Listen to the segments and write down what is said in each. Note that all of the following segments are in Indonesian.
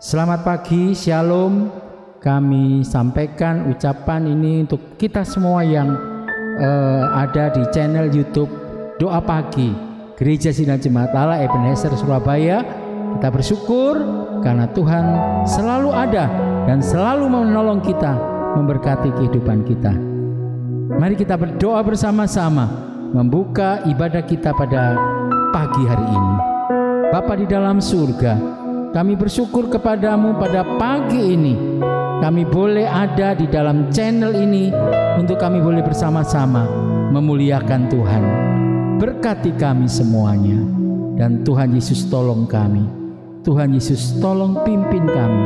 Selamat pagi, shalom. Kami sampaikan ucapan ini untuk kita semua yang ada di channel YouTube Doa Pagi Gereja Sinar Jemaat Allah Ebenezer Surabaya. Kita bersyukur karena Tuhan selalu ada dan selalu menolong kita, memberkati kehidupan kita. Mari kita berdoa bersama-sama membuka ibadah kita pada pagi hari ini. Bapa di dalam surga, kami bersyukur kepadamu pada pagi ini. Kami boleh ada di dalam channel ini untuk kami boleh bersama-sama memuliakan Tuhan. Berkati kami semuanya. Dan Tuhan Yesus tolong kami. Tuhan Yesus tolong pimpin kami.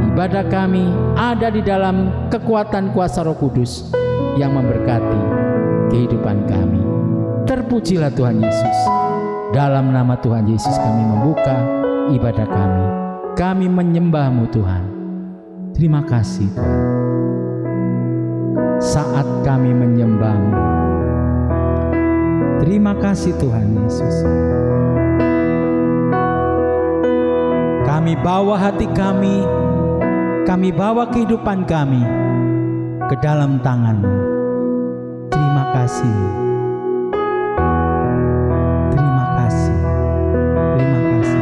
Ibadah kami ada di dalam kekuatan kuasa Roh Kudus yang memberkati kehidupan kami. Terpujilah Tuhan Yesus. Dalam nama Tuhan Yesus kami membuka ibadah kami. Kami menyembah-Mu Tuhan. Terima kasih Tuhan. Saat kami menyembah-Mu, terima kasih Tuhan Yesus. Kami bawa hati kami bawa kehidupan kami ke dalam tangan-Mu. Terima kasih. Terima kasih. Terima kasih.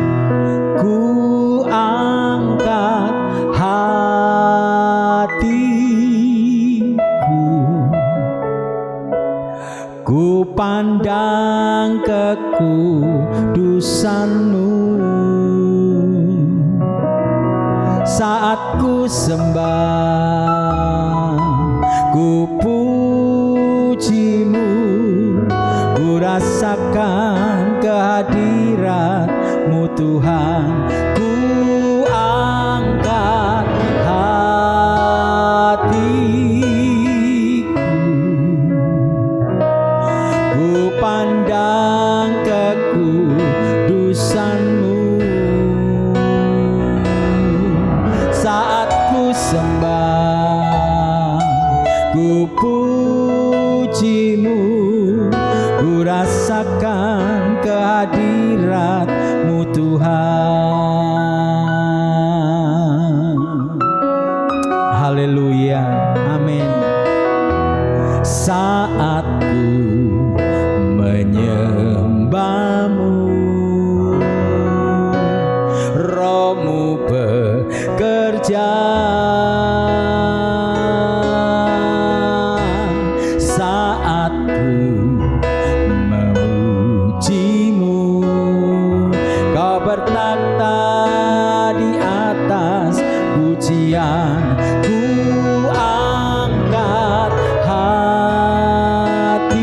Ku angkat hatiku, ku pandang kekudusan-Mu. Saat ku sembah, ku puji-Mu, ku rasakan kehadirat-Mu Tuhan. Ku angkat hatiku, ku pandang kekudusan-Mu. Saat ku sembah, ku puji-Mu, ku rasakan kehadirat-Mu Tuhan. Haleluya, amin. Saat ku menyembah-Mu, Roh-Mu bekerja. Saat ku memuji-Mu, Kau bertakhta di atas pujian. Ku angkat hatiku,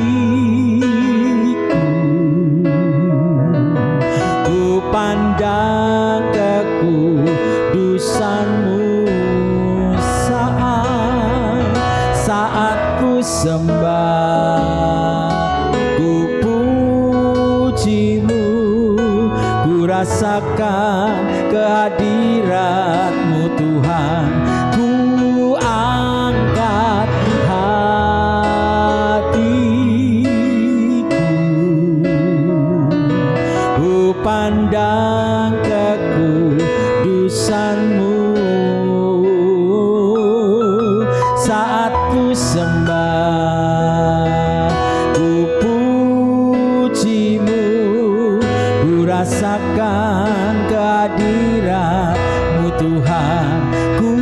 ku pandang kekudusan-Mu. Saat ku sembah, ku puji-Mu, ku rasakan kehadirat-Mu Tuhan. Ku angkat hatiku, ku pandang kekudusan-Mu. Saat ku sembah, ku puji-Mu, ku rasakan kehadirat-Mu Tuhan. Ku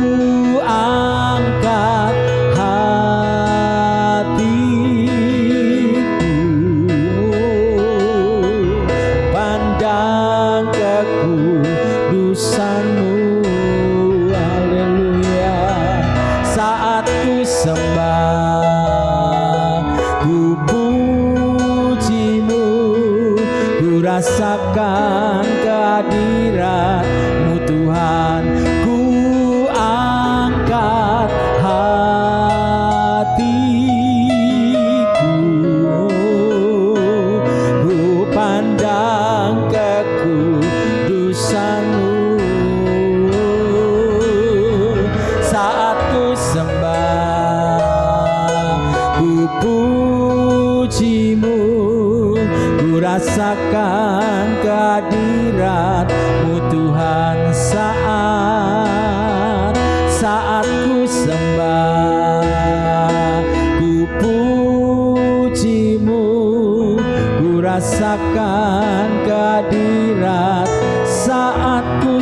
angkat hatiku, pandang kekudusan-Mu. Haleluya. Saat ku sembah, ku puji-Mu, ku rasakan kehadirat-Mu Tuhan. Ku angkat hatiku, ku pandang kekudusan-Mu. Saat ku sembah, ku puji-Mu, ku rasakan kehadirat-Mu Tuhan. Saat saat ku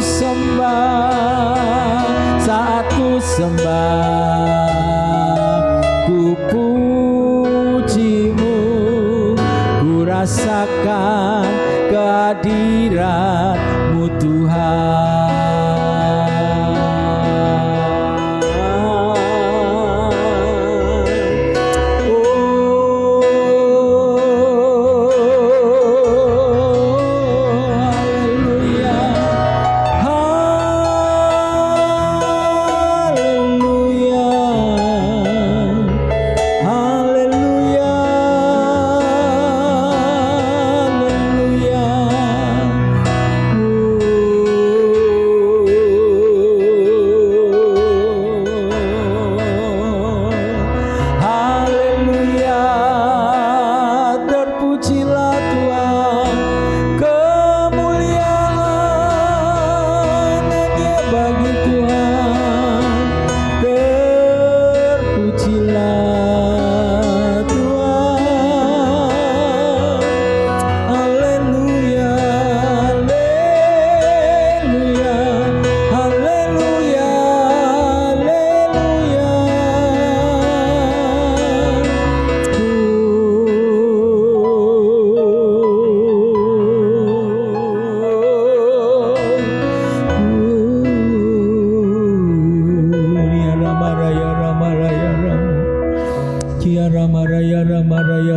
sembah, ku pujimu, ku rasakan kehadiran-Mu Tuhan.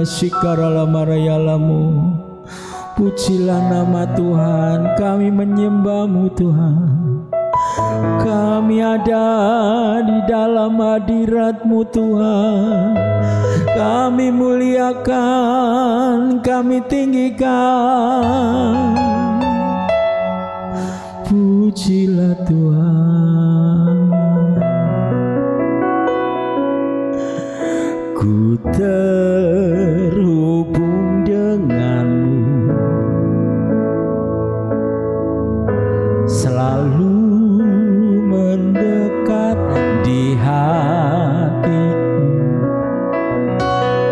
Sikaralamarayalamu. Pujilah nama Tuhan, kami menyembah-Mu Tuhan. Kami ada di dalam hadirat-Mu Tuhan. Kami muliakan, kami tinggikan. Pujilah Tuhan. Ku terhubung denganmu, selalu mendekat di hatiku,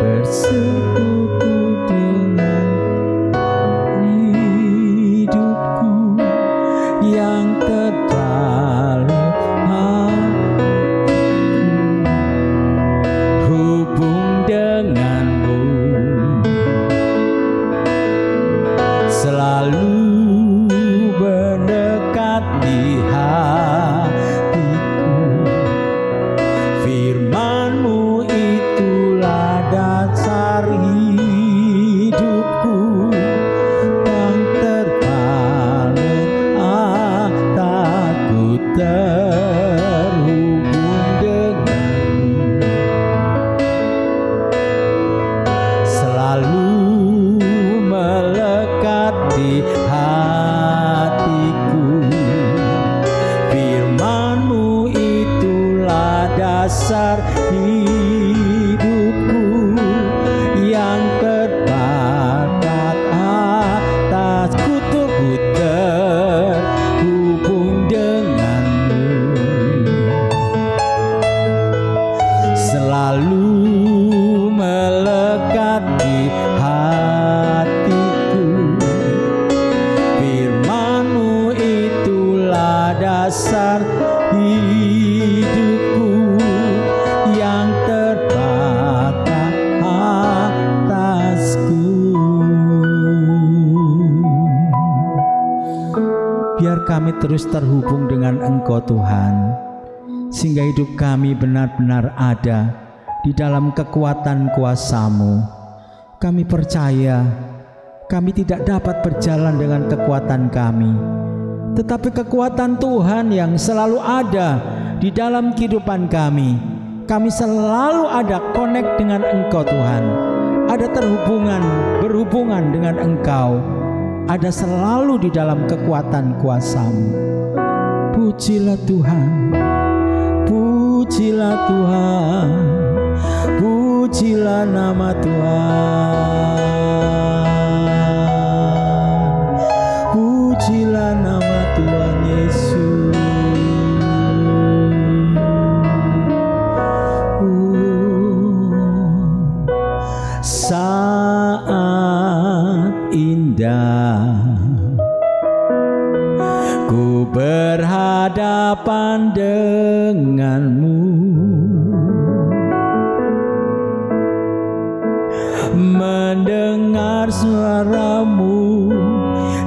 bersekutu dengan hidupku yang terdalam. Denganmu selalu mendekat di hatiku. Firman-Mu itulah dasar hidupku yang terpaling atasku, terhubung denganmu, selalu melekat di hatiku. Firman-Mu itulah dasar hidupku yang terpakat atasku. Ku terhubung denganmu, selalu melekat di hatiku. Firman-Mu itulah dasar hidupku yang terpakat atasku. Biar kami terus terhubung dengan Engkau Tuhan, sehingga hidup kami benar-benar ada di dalam kekuatan kuasa-Mu. Kami percaya kami tidak dapat berjalan dengan kekuatan kami, tetapi kekuatan Tuhan yang selalu ada di dalam kehidupan kami. Kami selalu ada connect dengan Engkau Tuhan, ada berhubungan dengan Engkau, ada selalu di dalam kekuatan kuasa-Mu. Pujilah Tuhan, pujilah Tuhan, pujilah nama Tuhan, pujilah nama Tuhan Yesus. Saat indah berhadapan denganmu, mendengar suaramu,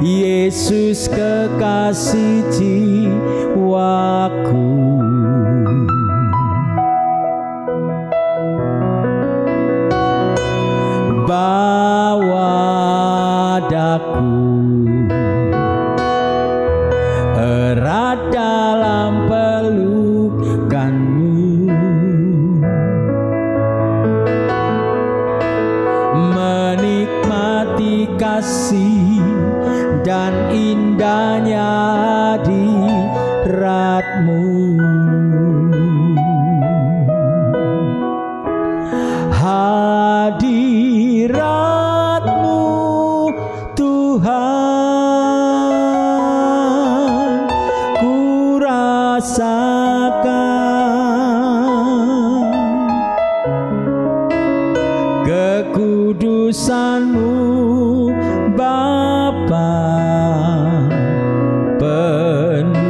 Yesus kekasih jiwaku. Bawa daku erat dalam pelukanmu, menikmati kasih dan indahnya hadiratmu. Hadiratmu Tuhan ku rasakan, kekudusanmu Bapa penuhiku.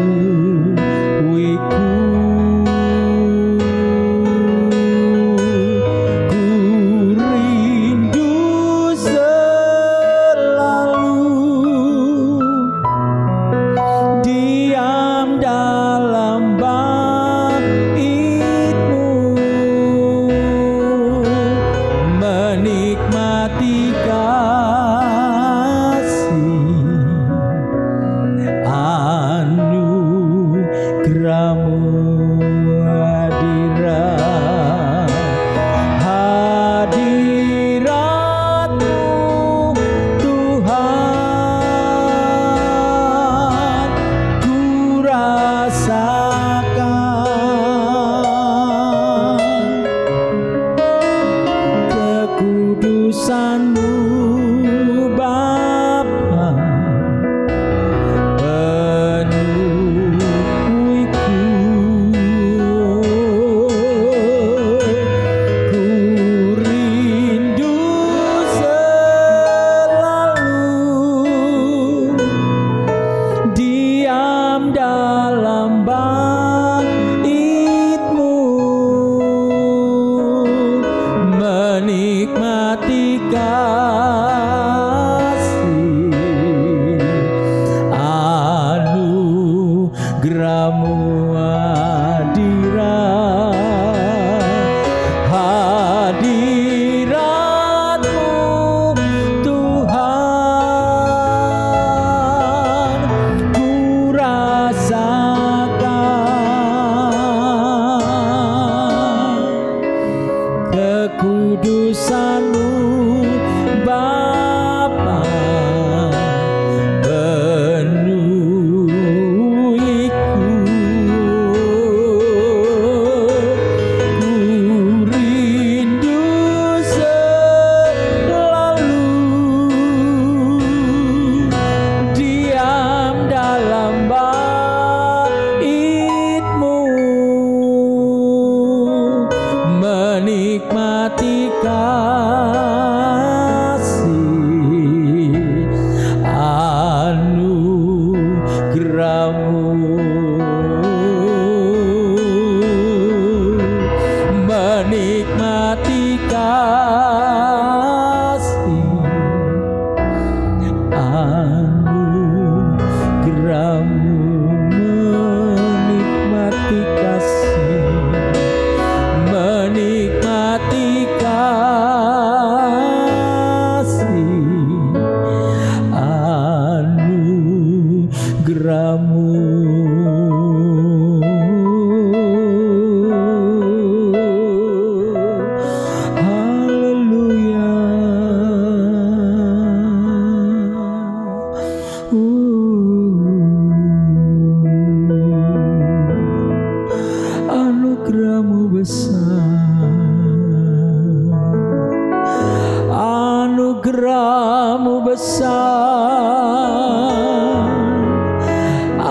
Anugerahmu besar,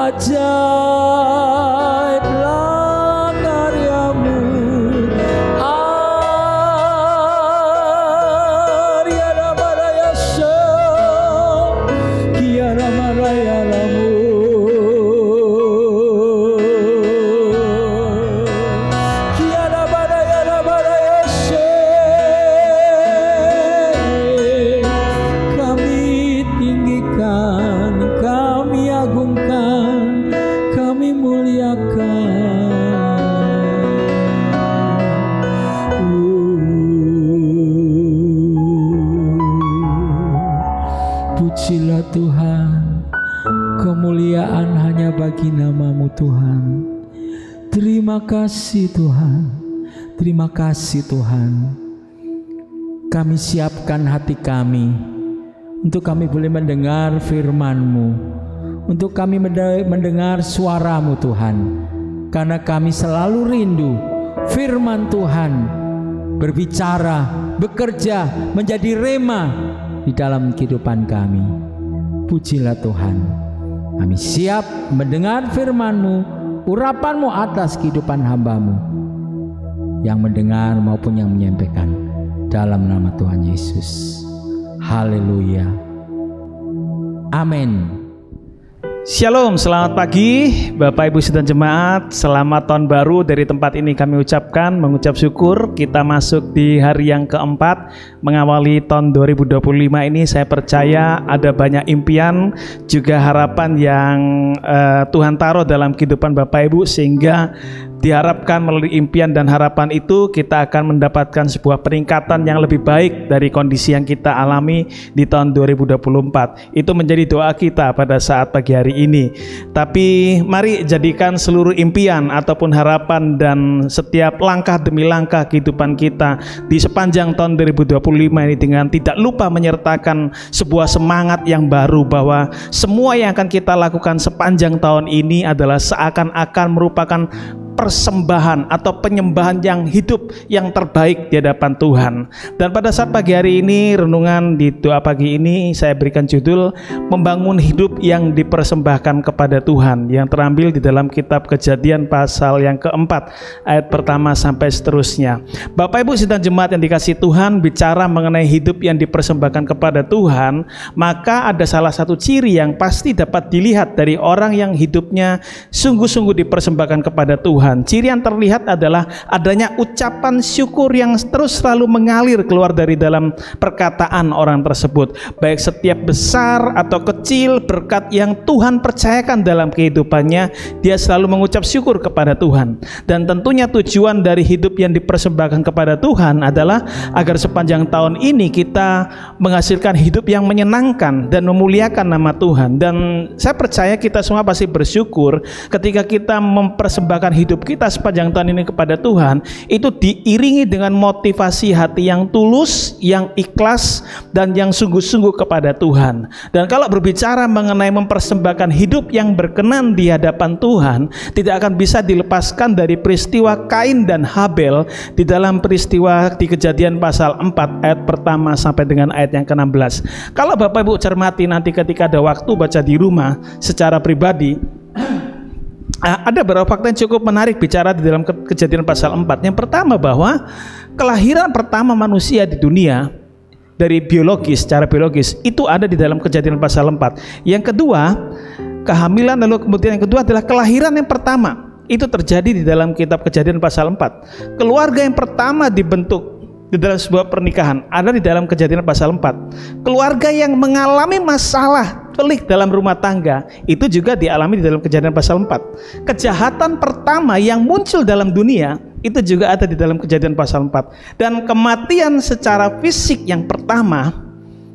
ajaiblah karyamu. Ariana Maraya Sho, Kiara Maraya Lamu. kemuliaan hanya bagi nama-Mu Tuhan. Terima kasih Tuhan, terima kasih Tuhan. Kami siapkan hati kami untuk kami boleh mendengar firman-Mu, untuk kami mendengar suara-Mu Tuhan. Karena kami selalu rindu firman Tuhan berbicara, bekerja, menjadi rema di dalam kehidupan kami. Pujilah Tuhan, kami siap mendengar firman-Mu, urapan-Mu atas kehidupan hamba-Mu yang mendengar maupun yang menyampaikan, dalam nama Tuhan Yesus. Haleluya. Amin. Shalom, selamat pagi Bapak Ibu Sidang Jemaat. Selamat tahun baru dari tempat ini kami ucapkan, mengucap syukur. Kita masuk di hari yang keempat mengawali tahun 2025 ini. Saya percaya ada banyak impian juga harapan yang Tuhan taruh dalam kehidupan Bapak Ibu, sehingga diharapkan melalui impian dan harapan itu kita akan mendapatkan sebuah peningkatan yang lebih baik dari kondisi yang kita alami di tahun 2024. Itu menjadi doa kita pada saat pagi hari ini. Tapi mari jadikan seluruh impian ataupun harapan dan setiap langkah demi langkah kehidupan kita di sepanjang tahun 2025 ini dengan tidak lupa menyertakan sebuah semangat yang baru, bahwa semua yang akan kita lakukan sepanjang tahun ini adalah seakan-akan merupakan persembahan atau penyembahan yang hidup yang terbaik di hadapan Tuhan. Dan pada saat pagi hari ini, renungan di doa pagi ini saya berikan judul membangun hidup yang dipersembahkan kepada Tuhan, yang terambil di dalam kitab Kejadian pasal yang keempat ayat pertama sampai seterusnya. Bapak Ibu Sidang Jemaat yang dikasihi Tuhan, bicara mengenai hidup yang dipersembahkan kepada Tuhan, maka ada salah satu ciri yang pasti dapat dilihat dari orang yang hidupnya sungguh-sungguh dipersembahkan kepada Tuhan. Ciri yang terlihat adalah adanya ucapan syukur yang terus selalu mengalir keluar dari dalam perkataan orang tersebut. Baik setiap besar atau kecil berkat yang Tuhan percayakan dalam kehidupannya, dia selalu mengucap syukur kepada Tuhan. Dan tentunya tujuan dari hidup yang dipersembahkan kepada Tuhan adalah agar sepanjang tahun ini kita menghasilkan hidup yang menyenangkan dan memuliakan nama Tuhan. Dan saya percaya kita semua pasti bersyukur ketika kita mempersembahkan hidup kita sepanjang tahun ini kepada Tuhan, itu diiringi dengan motivasi hati yang tulus, yang ikhlas, dan yang sungguh-sungguh kepada Tuhan. Dan kalau berbicara mengenai mempersembahkan hidup yang berkenan di hadapan Tuhan, tidak akan bisa dilepaskan dari peristiwa Kain dan Habel di dalam peristiwa di Kejadian pasal 4 ayat pertama sampai dengan ayat yang ke-16. Kalau Bapak Ibu cermati nanti ketika ada waktu baca di rumah secara pribadi, ada beberapa fakta yang cukup menarik bicara di dalam Kejadian pasal 4. Yang pertama, bahwa kelahiran pertama manusia di dunia dari biologis, secara biologis itu ada di dalam Kejadian pasal 4. Yang kedua, kehamilan, lalu kemudian yang kedua adalah kelahiran yang pertama. Itu terjadi di dalam kitab Kejadian pasal 4. Keluarga yang pertama dibentuk di dalam sebuah pernikahan ada di dalam Kejadian pasal 4. Keluarga yang mengalami masalah pelik dalam rumah tangga itu juga dialami di dalam Kejadian pasal 4. Kejahatan pertama yang muncul dalam dunia itu juga ada di dalam Kejadian pasal 4. Dan kematian secara fisik yang pertama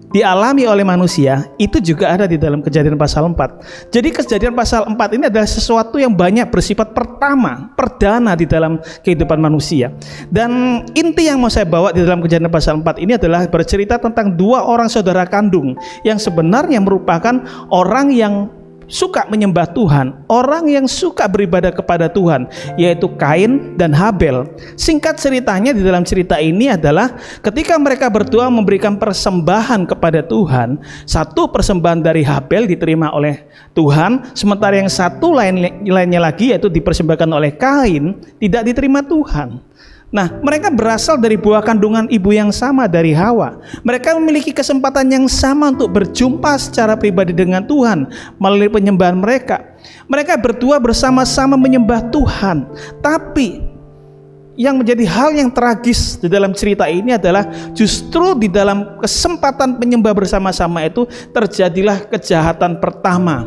dialami oleh manusia itu juga ada di dalam Kejadian pasal 4. Jadi Kejadian pasal 4 ini adalah sesuatu yang banyak bersifat pertama, perdana di dalam kehidupan manusia. Dan inti yang mau saya bawa di dalam Kejadian pasal 4 ini adalah bercerita tentang dua orang saudara kandung yang sebenarnya merupakan orang yang suka menyembah Tuhan, orang yang suka beribadah kepada Tuhan, yaitu Kain dan Habel. Singkat ceritanya, di dalam cerita ini adalah ketika mereka berdua memberikan persembahan kepada Tuhan, satu persembahan dari Habel diterima oleh Tuhan, sementara yang satu lainnya lagi, yaitu dipersembahkan oleh Kain, tidak diterima Tuhan. Nah, mereka berasal dari buah kandungan ibu yang sama, dari Hawa. Mereka memiliki kesempatan yang sama untuk berjumpa secara pribadi dengan Tuhan melalui penyembahan mereka. Mereka berdua bersama-sama menyembah Tuhan. Tapi yang menjadi hal yang tragis di dalam cerita ini adalah justru di dalam kesempatan penyembah bersama-sama itu terjadilah kejahatan pertama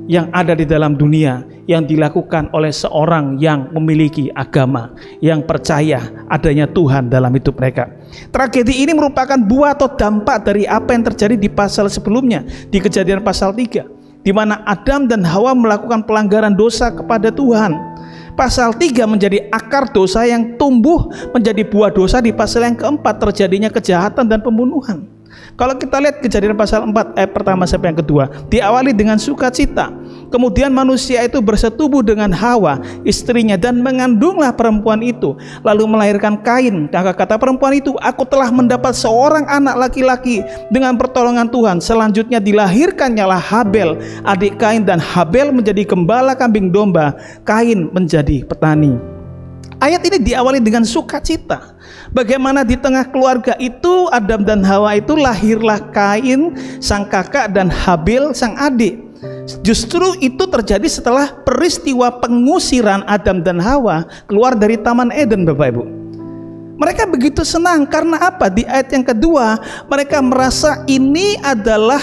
yang ada di dalam dunia, yang dilakukan oleh seorang yang memiliki agama, yang percaya adanya Tuhan dalam hidup mereka. Tragedi ini merupakan buah atau dampak dari apa yang terjadi di pasal sebelumnya, di Kejadian pasal 3. di mana Adam dan Hawa melakukan pelanggaran dosa kepada Tuhan. Pasal 3 menjadi akar dosa yang tumbuh menjadi buah dosa di pasal yang keempat, terjadinya kejahatan dan pembunuhan. Kalau kita lihat Kejadian pasal 4 ayat pertama sampai yang kedua, diawali dengan sukacita. Kemudian manusia itu bersetubuh dengan Hawa, istrinya, dan mengandunglah perempuan itu, lalu melahirkan Kain. Kata perempuan itu, aku telah mendapat seorang anak laki-laki dengan pertolongan Tuhan. Selanjutnya dilahirkannyalah Habel, adik Kain, dan Habel menjadi gembala kambing domba, Kain menjadi petani. Ayat ini diawali dengan sukacita. Bagaimana di tengah keluarga itu, Adam dan Hawa itu lahirlah Kain sang kakak dan Habel sang adik. Justru itu terjadi setelah peristiwa pengusiran Adam dan Hawa keluar dari Taman Eden, Bapak Ibu. Mereka begitu senang karena apa? Di ayat yang kedua mereka merasa ini adalah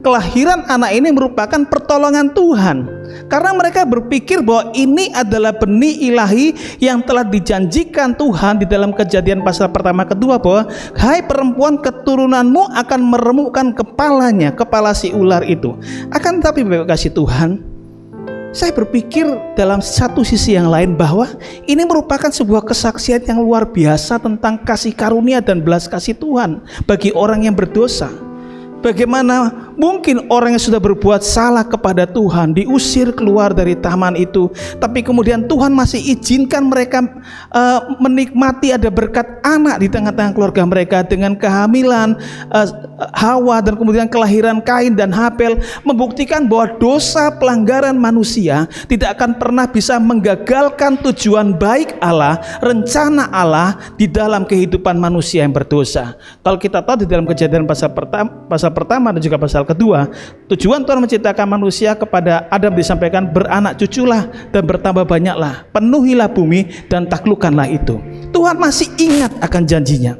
kelahiran anak ini merupakan pertolongan Tuhan. Karena mereka berpikir bahwa ini adalah benih ilahi yang telah dijanjikan Tuhan di dalam Kejadian pasal pertama kedua, bahwa hai perempuan, keturunanmu akan meremukkan kepalanya, kepala si ular itu. Akan tetapi Bapak kasih Tuhan, saya berpikir dalam satu sisi yang lain bahwa ini merupakan sebuah kesaksian yang luar biasa tentang kasih karunia dan belas kasih Tuhan bagi orang yang berdosa. Bagaimana mungkin orang yang sudah berbuat salah kepada Tuhan diusir keluar dari taman itu, tapi kemudian Tuhan masih izinkan mereka menikmati ada berkat anak di tengah-tengah keluarga mereka dengan kehamilan Hawa dan kemudian kelahiran Kain dan Habel, membuktikan bahwa dosa pelanggaran manusia tidak akan pernah bisa menggagalkan tujuan baik Allah, rencana Allah di dalam kehidupan manusia yang berdosa. Kalau kita tahu di dalam Kejadian pasal pertama dan juga pasal kedua, tujuan Tuhan menciptakan manusia kepada Adam disampaikan, beranak cuculah dan bertambah banyaklah, penuhilah bumi dan taklukkanlah itu. Tuhan masih ingat akan janjinya.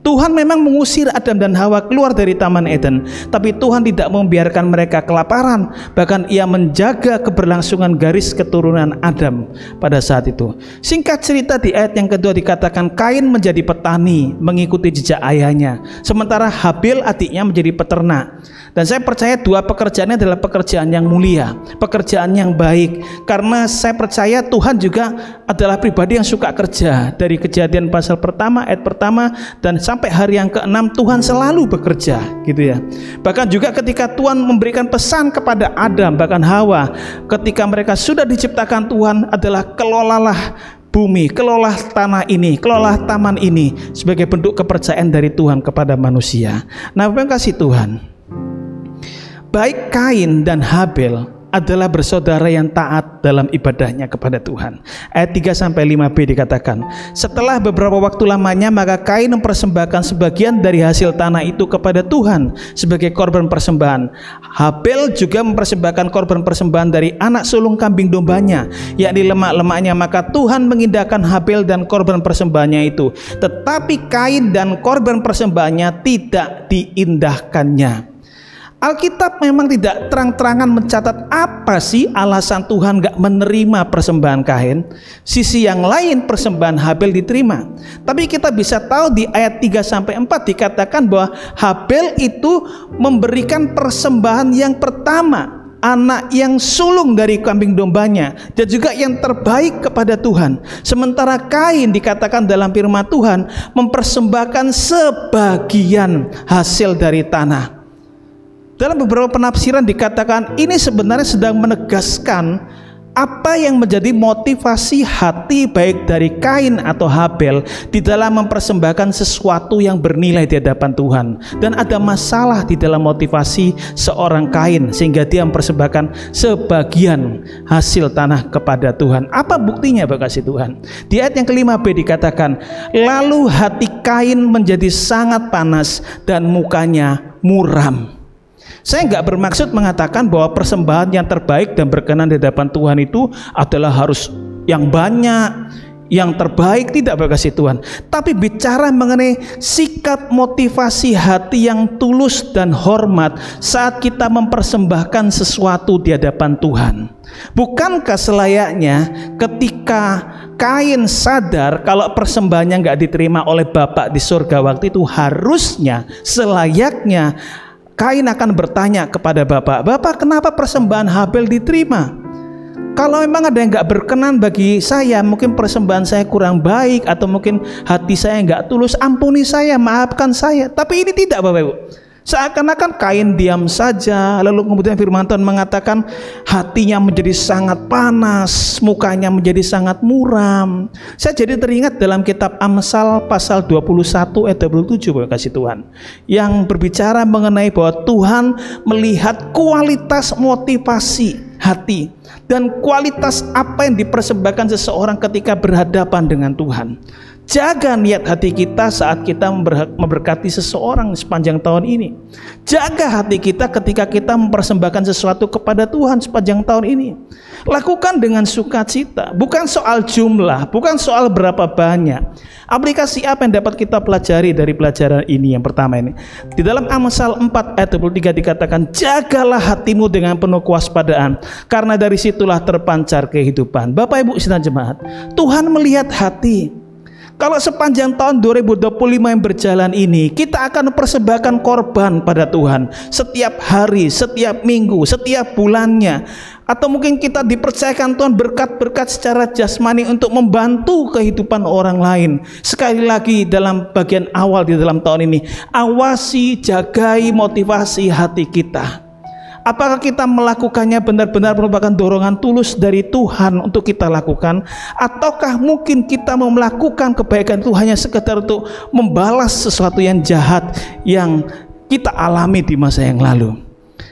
Tuhan memang mengusir Adam dan Hawa keluar dari Taman Eden, tapi Tuhan tidak membiarkan mereka kelaparan. Bahkan Ia menjaga keberlangsungan garis keturunan Adam pada saat itu. Singkat cerita, di ayat yang kedua dikatakan Kain menjadi petani mengikuti jejak ayahnya, sementara Habel adiknya menjadi peternak. Dan saya percaya dua pekerjaannya adalah pekerjaan yang mulia, pekerjaan yang baik, karena saya percaya Tuhan juga adalah pribadi yang suka kerja. Dari Kejadian pasal pertama ayat pertama dan sampai hari yang ke-6 Tuhan selalu bekerja, gitu ya. Bahkan juga ketika Tuhan memberikan pesan kepada Adam bahkan Hawa ketika mereka sudah diciptakan Tuhan adalah kelolalah bumi, kelola tanah ini, kelola taman ini, sebagai bentuk kepercayaan dari Tuhan kepada manusia. Nah, Bapak kasih Tuhan, baik Kain dan Habel adalah bersaudara yang taat dalam ibadahnya kepada Tuhan. Ayat 3-5b dikatakan, setelah beberapa waktu lamanya maka Kain mempersembahkan sebagian dari hasil tanah itu kepada Tuhan sebagai korban persembahan. Habel juga mempersembahkan korban persembahan dari anak sulung kambing dombanya, yakni lemak-lemaknya. Maka Tuhan mengindahkan Habel dan korban persembahannya itu, tetapi Kain dan korban persembahannya tidak diindahkannya. Alkitab memang tidak terang-terangan mencatat apa sih alasan Tuhan gak menerima persembahan Kain. Sisi yang lain persembahan Habel diterima. Tapi kita bisa tahu di ayat 3-4 dikatakan bahwa Habel itu memberikan persembahan yang pertama, anak yang sulung dari kambing dombanya, dan juga yang terbaik kepada Tuhan. Sementara Kain dikatakan dalam firman Tuhan mempersembahkan sebagian hasil dari tanah. Dalam beberapa penafsiran dikatakan ini sebenarnya sedang menegaskan apa yang menjadi motivasi hati baik dari Kain atau Habel di dalam mempersembahkan sesuatu yang bernilai di hadapan Tuhan. Dan ada masalah di dalam motivasi seorang Kain sehingga dia mempersembahkan sebagian hasil tanah kepada Tuhan. Apa buktinya Bapak kasih Tuhan? Di ayat yang ke-5b dikatakan, lalu hati Kain menjadi sangat panas dan mukanya muram. Saya nggak bermaksud mengatakan bahwa persembahan yang terbaik dan berkenan di hadapan Tuhan itu adalah harus yang banyak, yang terbaik, tidak berkasih Tuhan. Tapi bicara mengenai sikap motivasi hati yang tulus dan hormat saat kita mempersembahkan sesuatu di hadapan Tuhan. Bukankah selayaknya ketika Kain sadar kalau persembahannya nggak diterima oleh Bapa di surga waktu itu, harusnya selayaknya Kain akan bertanya kepada bapak, "Bapak, kenapa persembahan Habel diterima? Kalau memang ada yang gak berkenan bagi saya, mungkin persembahan saya kurang baik, atau mungkin hati saya gak tulus, ampuni saya, maafkan saya." Tapi ini tidak, Bapak Ibu. Seakan-akan Kain diam saja, lalu kemudian firman Tuhan mengatakan hatinya menjadi sangat panas, mukanya menjadi sangat muram. Saya jadi teringat dalam kitab Amsal pasal 21 ayat 27, Bapak kasih Tuhan, yang berbicara mengenai bahwa Tuhan melihat kualitas motivasi hati dan kualitas apa yang dipersembahkan seseorang ketika berhadapan dengan Tuhan. Jaga niat hati kita saat kita memberkati seseorang sepanjang tahun ini. Jaga hati kita ketika kita mempersembahkan sesuatu kepada Tuhan sepanjang tahun ini. Lakukan dengan sukacita, bukan soal jumlah, bukan soal berapa banyak. Aplikasi apa yang dapat kita pelajari dari pelajaran ini? Yang pertama ini, di dalam Amsal 4 ayat 23 dikatakan, "Jagalah hatimu dengan penuh kewaspadaan, karena dari situlah terpancar kehidupan." Bapak Ibu sidang jemaat, Tuhan melihat hati. Kalau sepanjang tahun 2025 yang berjalan ini, kita akan persembahkan korban pada Tuhan setiap hari, setiap minggu, setiap bulannya. Atau mungkin kita dipercayakan Tuhan berkat-berkat secara jasmani untuk membantu kehidupan orang lain. Sekali lagi dalam bagian awal di dalam tahun ini, awasi, jagai motivasi hati kita. Apakah kita melakukannya benar-benar merupakan dorongan tulus dari Tuhan untuk kita lakukan, ataukah mungkin kita mau melakukan kebaikan itu hanya sekedar untuk membalas sesuatu yang jahat yang kita alami di masa yang lalu?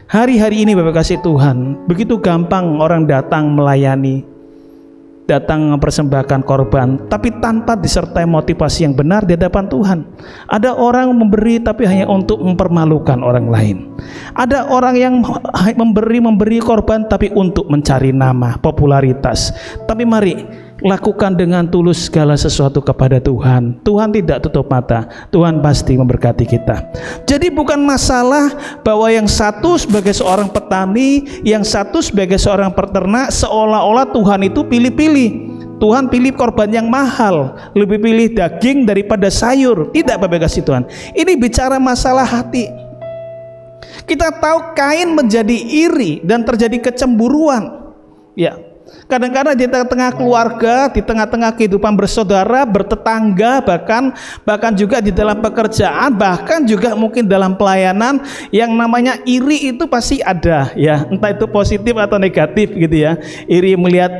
Hari-hari ini Bapak kasih Tuhan, begitu gampang orang datang melayani, datang mempersembahkan korban, tapi tanpa disertai motivasi yang benar di hadapan Tuhan. Ada orang memberi tapi hanya untuk mempermalukan orang lain. Ada orang yang memberi korban tapi untuk mencari nama, popularitas. Tapi mari lakukan dengan tulus segala sesuatu kepada Tuhan. Tuhan tidak tutup mata, Tuhan pasti memberkati kita. Jadi bukan masalah bahwa yang satu sebagai seorang petani, yang satu sebagai seorang peternak, seolah-olah Tuhan itu pilih-pilih. Tuhan pilih korban yang mahal, lebih pilih daging daripada sayur. Tidak, Bapak kasih Tuhan. Ini bicara masalah hati. Kita tahu Kain menjadi iri dan terjadi kecemburuan. Ya, kadang-kadang di tengah-tengah keluarga, di tengah-tengah kehidupan bersaudara, bertetangga, bahkan juga di dalam pekerjaan, bahkan juga mungkin dalam pelayanan, yang namanya iri itu pasti ada, ya, entah itu positif atau negatif gitu ya. Iri melihat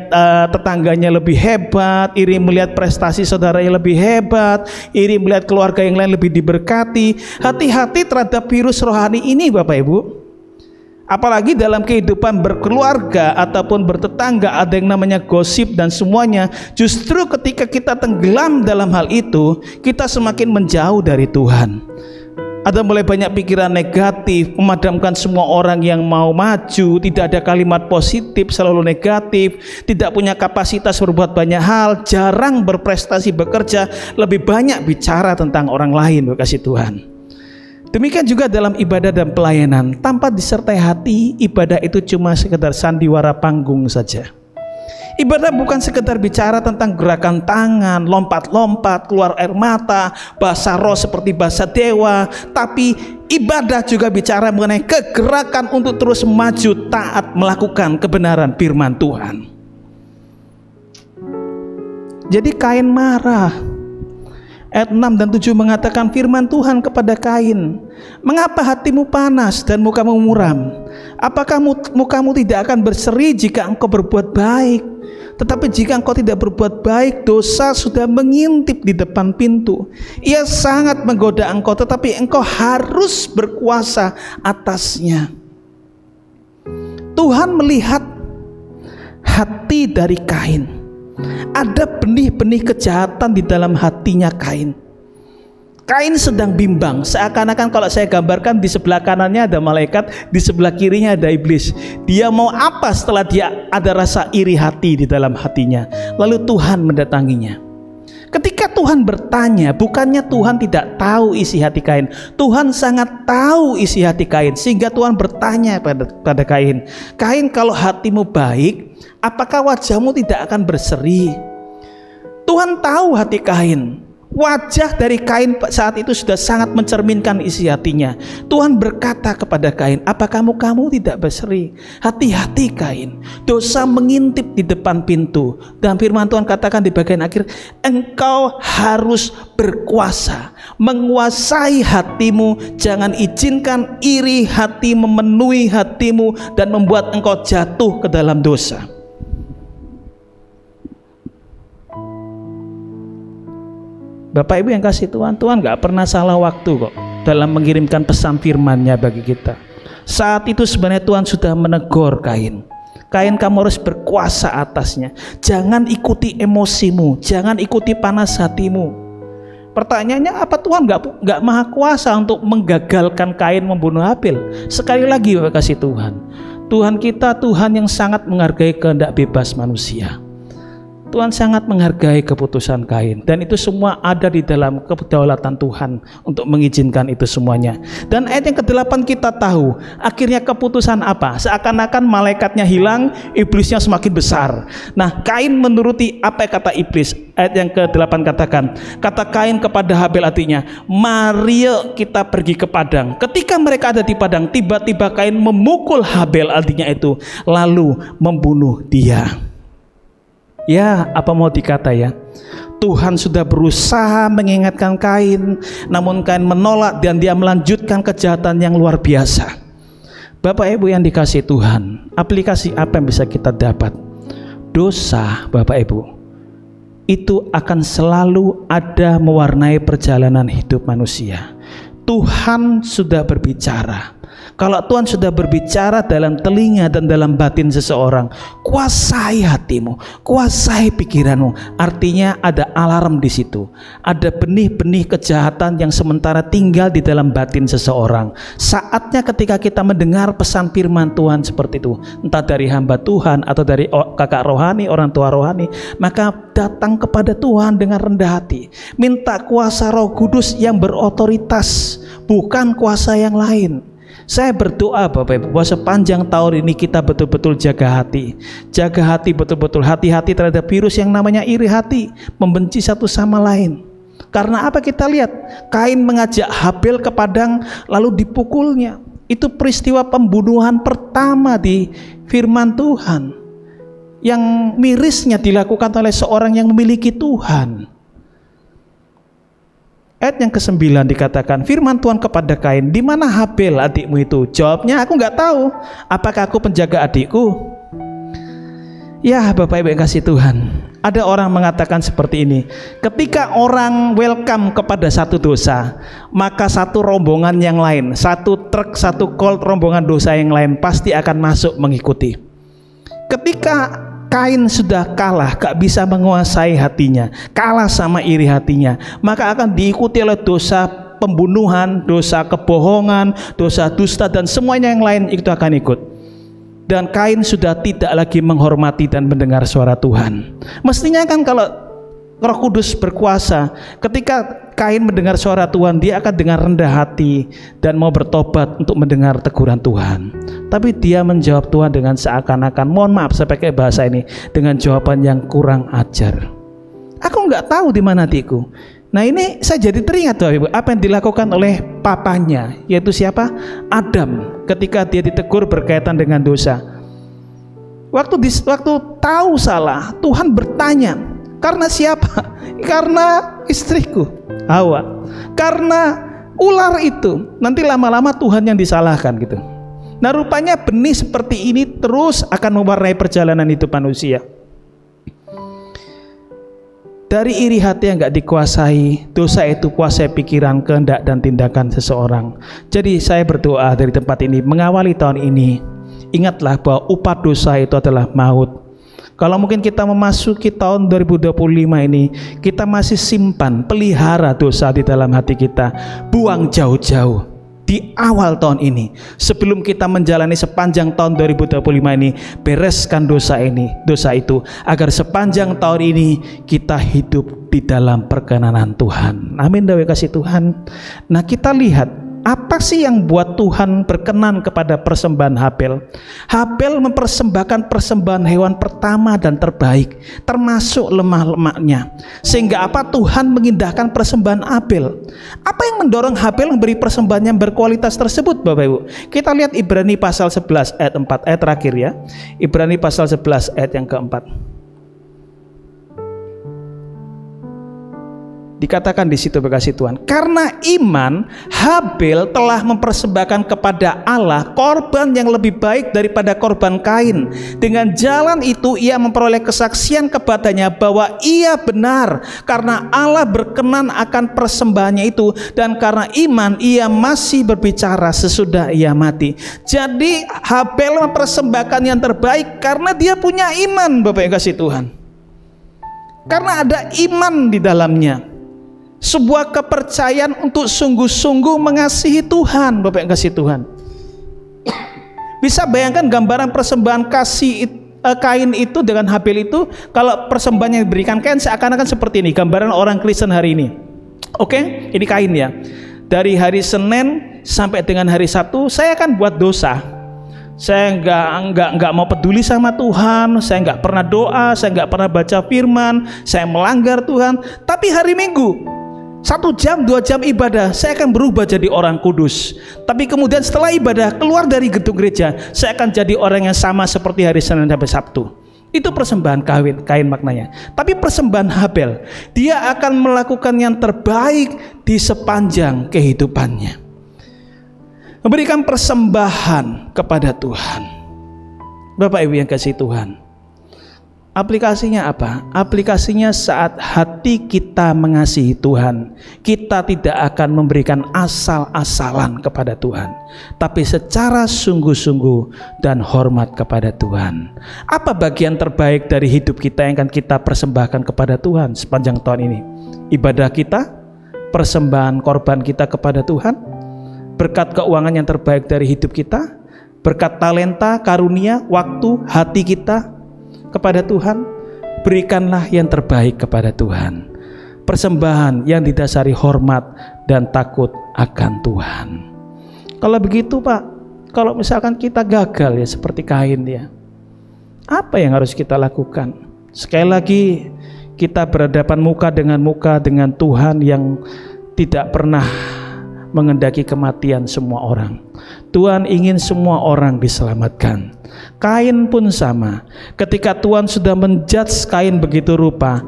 tetangganya lebih hebat, iri melihat prestasi saudaranya lebih hebat, iri melihat keluarga yang lain lebih diberkati. Hati-hati terhadap virus rohani ini, Bapak Ibu. Apalagi dalam kehidupan berkeluarga ataupun bertetangga ada yang namanya gosip dan semuanya. Justru ketika kita tenggelam dalam hal itu, kita semakin menjauh dari Tuhan. Ada mulai banyak pikiran negatif, memadamkan semua orang yang mau maju, tidak ada kalimat positif, selalu negatif, tidak punya kapasitas berbuat banyak hal, jarang berprestasi bekerja, lebih banyak bicara tentang orang lain, kasih Tuhan. Demikian juga dalam ibadah dan pelayanan, tanpa disertai hati, ibadah itu cuma sekedar sandiwara panggung saja. Ibadah bukan sekedar bicara tentang gerakan tangan, lompat-lompat, keluar air mata, bahasa roh seperti bahasa dewa, tapi ibadah juga bicara mengenai kegerakan untuk terus maju, taat, melakukan kebenaran firman Tuhan. Jadi Kain marah. Ayat 6 dan 7 mengatakan firman Tuhan kepada Kain, "Mengapa hatimu panas dan mukamu muram? Apakah mukamu tidak akan berseri jika engkau berbuat baik? Tetapi jika engkau tidak berbuat baik, dosa sudah mengintip di depan pintu. Ia sangat menggoda engkau, tetapi engkau harus berkuasa atasnya." Tuhan melihat hati dari Kain. Ada benih-benih kejahatan di dalam hatinya Kain. Kain sedang bimbang, seakan-akan kalau saya gambarkan di sebelah kanannya ada malaikat, di sebelah kirinya ada iblis. Dia mau apa setelah dia ada rasa iri hati di dalam hatinya? Lalu Tuhan mendatanginya. Ketika Tuhan bertanya, bukannya Tuhan tidak tahu isi hati Kain. Tuhan sangat tahu isi hati Kain, sehingga Tuhan bertanya pada Kain, "Kain, kalau hatimu baik, apakah wajahmu tidak akan berseri?" Tuhan tahu hati Kain. Wajah dari Kain saat itu sudah sangat mencerminkan isi hatinya. Tuhan berkata kepada Kain, apa kamu tidak berseri? Hati-hati Kain, dosa mengintip di depan pintu. Dan firman Tuhan katakan di bagian akhir, engkau harus berkuasa, menguasai hatimu. Jangan izinkan iri hati memenuhi hatimu dan membuat engkau jatuh ke dalam dosa. Bapak Ibu yang kasih Tuhan, Tuhan gak pernah salah waktu kok dalam mengirimkan pesan firman-Nya bagi kita. Saat itu sebenarnya Tuhan sudah menegur Kain. Kain, kamu harus berkuasa atasnya. Jangan ikuti emosimu, jangan ikuti panas hatimu. Pertanyaannya, apa Tuhan gak maha kuasa untuk menggagalkan Kain membunuh Habel? Sekali lagi Bapak kasih Tuhan, Tuhan kita Tuhan yang sangat menghargai kehendak bebas manusia. Tuhan sangat menghargai keputusan Kain, dan itu semua ada di dalam kedaulatan Tuhan untuk mengizinkan itu semuanya. Dan ayat yang ke-8 kita tahu akhirnya keputusan apa? Seakan-akan malaikatnya hilang, iblisnya semakin besar. Nah, Kain menuruti apa kata iblis. Ayat yang ke-8 katakan, kata Kain kepada Habel artinya, mari kita pergi ke padang. Ketika mereka ada di padang, tiba-tiba Kain memukul Habel, artinya itu, lalu membunuh dia. Ya, apa mau dikata ya, Tuhan sudah berusaha mengingatkan Kain, namun Kain menolak dan dia melanjutkan kejahatan yang luar biasa. Bapak Ibu yang dikasih Tuhan, aplikasi apa yang bisa kita dapat? Dosa Bapak Ibu itu akan selalu ada mewarnai perjalanan hidup manusia. Tuhan sudah berbicara. Kalau Tuhan sudah berbicara dalam telinga dan dalam batin seseorang, kuasai hatimu, kuasai pikiranmu. Artinya ada alarm di situ. Ada benih-benih kejahatan yang sementara tinggal di dalam batin seseorang. Saatnya ketika kita mendengar pesan firman Tuhan seperti itu, entah dari hamba Tuhan atau dari kakak rohani, orang tua rohani, maka datang kepada Tuhan dengan rendah hati. Minta kuasa Roh Kudus yang berotoritas, bukan kuasa yang lain. Saya berdoa Bapak Ibu bahwa sepanjang tahun ini kita betul-betul jaga hati. Jaga hati betul-betul, hati-hati terhadap virus yang namanya iri hati, membenci satu sama lain. Karena apa kita lihat? Kain mengajak Habel ke padang lalu dipukulnya. Itu peristiwa pembunuhan pertama di firman Tuhan, yang mirisnya dilakukan oleh seorang yang memiliki Tuhan. Ayat yang ke-9 dikatakan, firman Tuhan kepada Kain, di mana Habel adikmu itu? Jawabnya, aku nggak tahu. Apakah aku penjaga adikku? Ya Bapak Ibu yang kasih Tuhan, ada orang mengatakan seperti ini, ketika orang welcome kepada satu dosa, maka satu rombongan yang lain, satu truk, satu colt rombongan dosa yang lain pasti akan masuk mengikuti. Ketika Kain sudah kalah, gak bisa menguasai hatinya, kalah sama iri hatinya, maka akan diikuti oleh dosa pembunuhan, dosa kebohongan, dosa dusta, dan semuanya yang lain itu akan ikut. Dan Kain sudah tidak lagi menghormati dan mendengar suara Tuhan. Mestinya kan kalau Roh Kudus berkuasa, ketika Kain mendengar suara Tuhan, dia akan dengan rendah hati dan mau bertobat untuk mendengar teguran Tuhan. Tapi dia menjawab Tuhan dengan seakan-akan, mohon maaf saya pakai bahasa ini, dengan jawaban yang kurang ajar. Aku nggak tahu di mana adikku. Nah ini saya jadi teringat Bapak Ibu, apa yang dilakukan oleh papanya, yaitu siapa? Adam, ketika dia ditegur berkaitan dengan dosa. Waktu tahu salah, Tuhan bertanya, karena siapa? Karena istriku Hawa, karena ular itu. Nanti lama-lama Tuhan yang disalahkan gitu. Nah rupanya benih seperti ini terus akan mewarnai perjalanan hidup manusia. Dari iri hati yang gak dikuasai, dosa itu kuasai pikiran, kehendak, dan tindakan seseorang. Jadi saya berdoa dari tempat ini, mengawali tahun ini, ingatlah bahwa upah dosa itu adalah maut. Kalau mungkin kita memasuki tahun 2025 ini, kita masih simpan, pelihara dosa di dalam hati kita, buang jauh-jauh di awal tahun ini. Sebelum kita menjalani sepanjang tahun 2025 ini, bereskan dosa itu, agar sepanjang tahun ini kita hidup di dalam perkenanan Tuhan. Amin, kasih Tuhan. Nah kita lihat Apa sih yang buat Tuhan berkenan kepada persembahan Habel? Habel mempersembahkan persembahan hewan pertama dan terbaik, termasuk lemah-lemaknya. Sehingga apa? Tuhan mengindahkan persembahan Habel. Apa yang mendorong Habel memberi persembahan yang berkualitas tersebut, Bapak Ibu? Kita lihat Ibrani pasal 11 ayat 4, ayat terakhir ya. Ibrani pasal 11 ayat yang keempat. Dikatakan di situ berkasih Tuhan, karena iman Habel telah mempersembahkan kepada Allah korban yang lebih baik daripada korban Kain. Dengan jalan itu ia memperoleh kesaksian kepadanya bahwa ia benar, karena Allah berkenan akan persembahannya itu, dan karena iman ia masih berbicara sesudah ia mati. Jadi Habel mempersembahkan yang terbaik karena dia punya iman, Bapak yang kasih Tuhan. Karena ada iman di dalamnya. Sebuah kepercayaan untuk sungguh-sungguh mengasihi Tuhan, Bapak yang kasih Tuhan. Bisa bayangkan gambaran persembahan Kain itu dengan Habel itu, kalau persembahan yang diberikan Kain seakan-akan seperti ini, gambaran orang Kristen hari ini. Oke, ini Kain ya. Dari hari Senin sampai dengan hari Sabtu, saya akan buat dosa. Saya nggak mau peduli sama Tuhan, saya nggak pernah doa, saya nggak pernah baca firman, saya melanggar Tuhan. Tapi hari Minggu 1 jam 2 jam ibadah, saya akan berubah jadi orang kudus. Tapi kemudian setelah ibadah keluar dari gedung gereja, saya akan jadi orang yang sama seperti hari Senin sampai Sabtu. Itu persembahan Kain maknanya. Tapi persembahan Habel, dia akan melakukan yang terbaik di sepanjang kehidupannya, memberikan persembahan kepada Tuhan. Bapak Ibu yang kasih Tuhan, aplikasinya apa? Aplikasinya saat hati kita mengasihi Tuhan, kita tidak akan memberikan asal-asalan kepada Tuhan, tapi secara sungguh-sungguh dan hormat kepada Tuhan. Apa bagian terbaik dari hidup kita yang akan kita persembahkan kepada Tuhan sepanjang tahun ini? Ibadah kita, persembahan korban kita kepada Tuhan, berkat keuangan yang terbaik dari hidup kita, berkat talenta, karunia, waktu, hati kita kepada Tuhan. Berikanlah yang terbaik kepada Tuhan, persembahan yang didasari hormat dan takut akan Tuhan. Kalau begitu Pak, kalau misalkan kita gagal ya seperti Kain ya, apa yang harus kita lakukan? Sekali lagi, kita berhadapan muka dengan Tuhan yang tidak pernah mengendaki kematian semua orang. Tuhan ingin semua orang diselamatkan. Kain pun sama. Ketika Tuhan sudah menjudge Kain begitu rupa,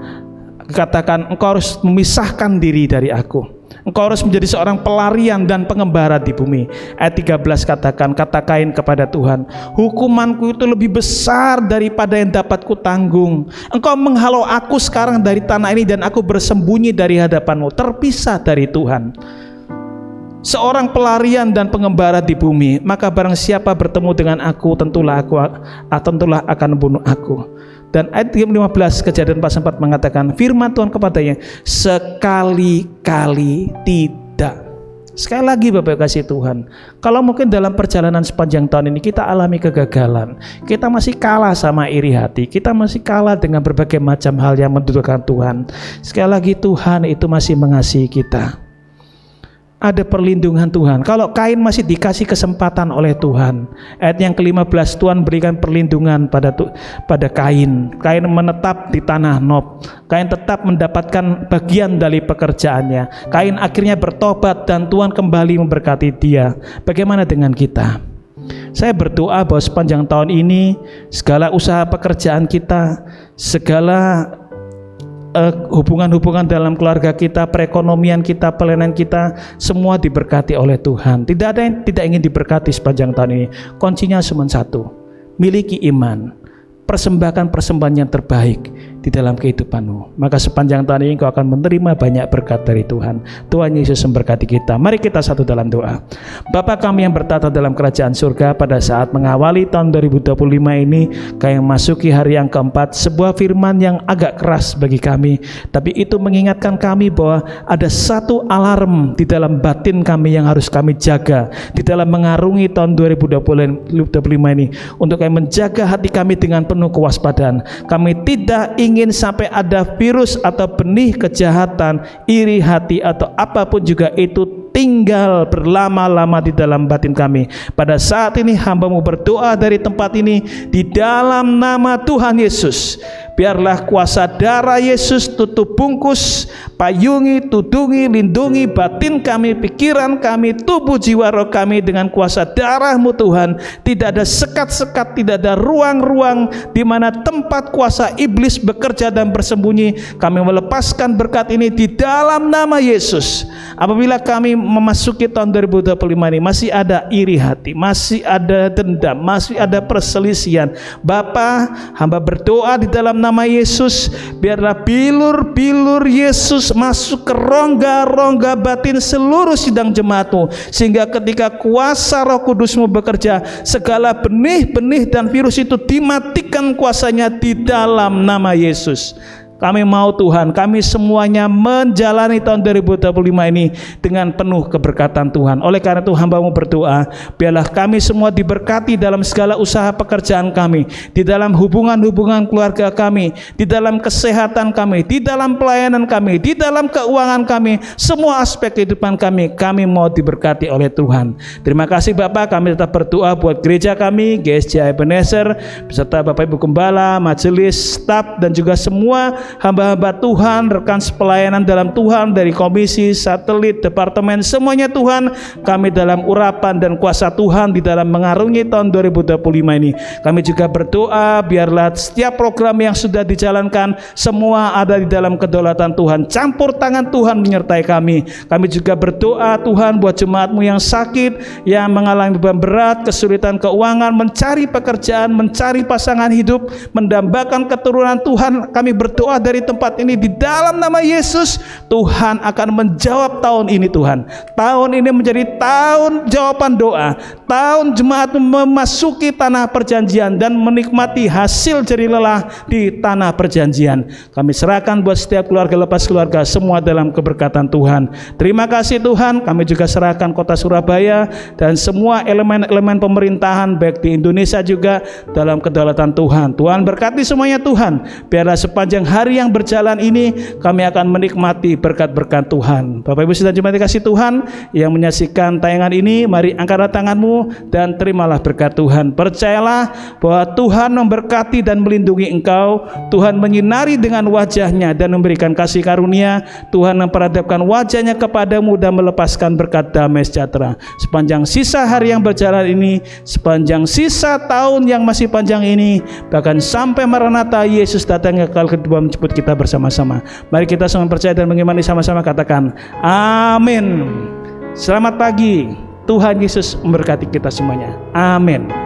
katakan, engkau harus memisahkan diri dari aku. Engkau harus menjadi seorang pelarian dan pengembara di bumi. Ayat 13 katakan, kata Kain kepada Tuhan, hukumanku itu lebih besar daripada yang dapat kutanggung. Engkau menghalau aku sekarang dari tanah ini, dan aku bersembunyi dari hadapanmu, terpisah dari Tuhan. Seorang pelarian dan pengembara di bumi, maka barang siapa bertemu dengan aku, tentulah akan membunuh aku. Dan ayat 15 Kejadian 4 mengatakan, firman Tuhan kepadanya, sekali-kali tidak. Sekali lagi Bapak kasih Tuhan, kalau mungkin dalam perjalanan sepanjang tahun ini kita alami kegagalan, kita masih kalah sama iri hati, kita masih kalah dengan berbagai macam hal yang mendudukan Tuhan, sekali lagi Tuhan itu masih mengasihi kita. Ada perlindungan Tuhan. Kalau Kain masih dikasih kesempatan oleh Tuhan, ayat yang ke-15, Tuhan berikan perlindungan pada Kain. Kain menetap di tanah Nob. Kain tetap mendapatkan bagian dari pekerjaannya. Kain akhirnya bertobat dan Tuhan kembali memberkati dia. Bagaimana dengan kita? Saya berdoa bahwa sepanjang tahun ini segala usaha pekerjaan kita, segala hubungan-hubungan dalam keluarga kita, perekonomian kita, pelayanan kita, semua diberkati oleh Tuhan. Tidak ada yang tidak ingin diberkati sepanjang tahun ini. Kuncinya cuma satu, miliki iman, persembahkan persembahan yang terbaik di dalam kehidupanmu, maka sepanjang tahun ini engkau akan menerima banyak berkat dari Tuhan. Tuhan Yesus memberkati kita. Mari kita satu dalam doa. Bapa kami yang bertata dalam kerajaan surga, pada saat mengawali tahun 2025 ini, kami memasuki hari yang keempat, sebuah firman yang agak keras bagi kami, tapi itu mengingatkan kami bahwa ada satu alarm di dalam batin kami yang harus kami jaga di dalam mengarungi tahun 2025 ini, untuk kami menjaga hati kami dengan penuh kewaspadaan. Kami tidak ingin ingin sampai ada virus atau benih kejahatan, iri hati atau apapun juga itu tinggal berlama-lama di dalam batin kami. Pada saat ini hamba-Mu berdoa dari tempat ini di dalam nama Tuhan Yesus. Biarlah kuasa darah Yesus tutup bungkus, payungi, tudungi, lindungi batin kami, pikiran kami, tubuh jiwa roh kami dengan kuasa darah-Mu Tuhan. Tidak ada sekat-sekat, tidak ada ruang-ruang di mana tempat kuasa iblis bekerja dan bersembunyi. Kami melepaskan berkat ini di dalam nama Yesus. Apabila kami memasuki tahun 2025 ini masih ada iri hati, masih ada dendam, masih ada perselisihan, Bapa, hamba berdoa di dalam nama Yesus, biarlah bilur-bilur Yesus masuk ke rongga-rongga batin seluruh sidang jemaat-Mu, sehingga ketika kuasa Roh Kudus-Mu bekerja, segala benih-benih dan virus itu dimatikan kuasanya di dalam nama Yesus. Kami mau Tuhan, kami semuanya menjalani tahun 2025 ini dengan penuh keberkatan Tuhan. Oleh karena itu hamba-Mu berdoa, biarlah kami semua diberkati dalam segala usaha pekerjaan kami, di dalam hubungan-hubungan keluarga kami, di dalam kesehatan kami, di dalam pelayanan kami, di dalam keuangan kami, semua aspek kehidupan kami mau diberkati oleh Tuhan. Terima kasih Bapak, kami tetap berdoa buat gereja kami, GSJ Ebenezer, beserta Bapak Ibu Gembala, majelis, staf, dan juga semua hamba-hamba Tuhan, rekan sepelayanan dalam Tuhan, dari komisi, satelit, departemen, semuanya Tuhan, kami dalam urapan dan kuasa Tuhan di dalam mengarungi tahun 2025 ini. Kami juga berdoa biarlah setiap program yang sudah dijalankan semua ada di dalam kedaulatan Tuhan, campur tangan Tuhan menyertai kami. Kami juga berdoa Tuhan buat jemaat-Mu yang sakit, yang mengalami beban berat, kesulitan keuangan, mencari pekerjaan, mencari pasangan hidup, mendambakan keturunan Tuhan. Kami berdoa dari tempat ini di dalam nama Yesus, Tuhan akan menjawab tahun ini. Tuhan, tahun ini menjadi tahun jawaban doa, tahun jemaat memasuki tanah perjanjian dan menikmati hasil jerih lelah di tanah perjanjian. Kami serahkan buat setiap keluarga lepas keluarga semua dalam keberkatan Tuhan. Terima kasih Tuhan. Kami juga serahkan kota Surabaya dan semua elemen-elemen pemerintahan baik di Indonesia juga dalam kedaulatan Tuhan. Tuhan berkati semuanya Tuhan. Biarlah sepanjang hari yang berjalan ini kami akan menikmati berkat-berkat Tuhan. Bapak Ibu Saudara jemaat dikasih Tuhan yang menyaksikan tayangan ini, mari angkatlah tanganmu dan terimalah berkat Tuhan. Percayalah bahwa Tuhan memberkati dan melindungi engkau. Tuhan menyinari dengan wajahnya dan memberikan kasih karunia. Tuhan memperhadapkan wajahnya kepadamu dan melepaskan berkat damai sejahtera. Sepanjang sisa hari yang berjalan ini, sepanjang sisa tahun yang masih panjang ini, bahkan sampai Maranatha Yesus datang kekal kedua menjemput kita bersama-sama. Mari kita semua percaya dan mengimani sama-sama, katakan amin. Selamat pagi, Tuhan Yesus memberkati kita semuanya. Amin.